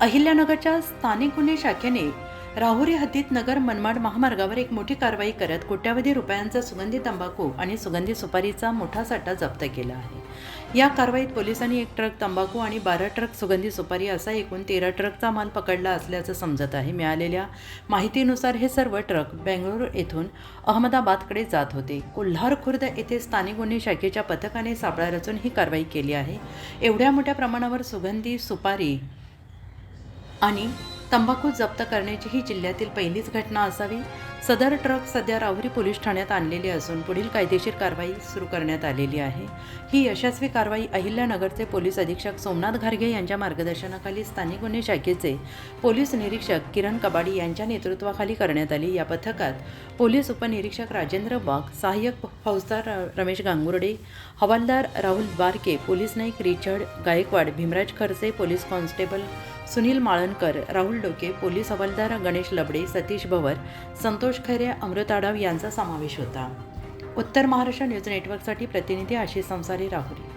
अहिल्यानगरच्या स्थानिक गुन्हे शाखेने राहुरी हद्दीत नगर मनमाड महामार्गावर एक मोठी कारवाई करत कोट्यावधी रुपयांचा सुगंधी तंबाखू आणि सुगंधी सुपारीचा मोठा साठा जप्त केला आहे। या कारवाईत पोलिसांनी 1 ट्रक तंबाखू आणि 12 ट्रक सुगंधी सुपारी असा एकूण 13 ट्रकचा माल पकडला असल्याचं समजत आहे। मिळालेल्या माहितीनुसार हे सर्व ट्रक बेंगळुरू येथून अहमदाबादकडे जात होते। कोल्हार खुर्द येथे स्थानिक गुन्हे शाखेच्या पथकाने सापळा रचून ही कारवाई केली आहे। एवढ्या मोठ्या प्रमाणावर सुगंधी सुपारी आणि तंबाखू जप्त करण्याची ही जिल्ह्यातील पहिलीच घटना असावी। सदर ट्रक सध्या राहुरी पोलीस ठाण्यात आणलेले असून पुढील कायदेशीर कारवाई सुरू करण्यात आलेली आहे। ही यशस्वी कारवाई अहिल्यानगरचे पोलीस अधीक्षक सोमनाथ घारगे यांच्या मार्गदर्शनाखाली स्थानिक गुन्हे शाखेचे पोलीस निरीक्षक किरण कबाडी यांच्या नेतृत्वाखाली करण्यात आली। या पथकात पोलीस उपनिरीक्षक राजेंद्र वाघ, सहाय्यक फौजदार रमेश गांगुर्डे, हवालदार Rahul Barke, police Naik Richard Gaikwad, Bhimraj Kharse, police constable Sunil Malankar, Rahul Doke, police हवालदार गणेश लबडे, सतीश भवर, संतोष खैरे, अमृत आढाव यांचा समावेश होता। उत्तर महाराष्ट्र न्यूज नेटवर्कसाठी प्रतिनिधी आशिष संसारी, राहुरी।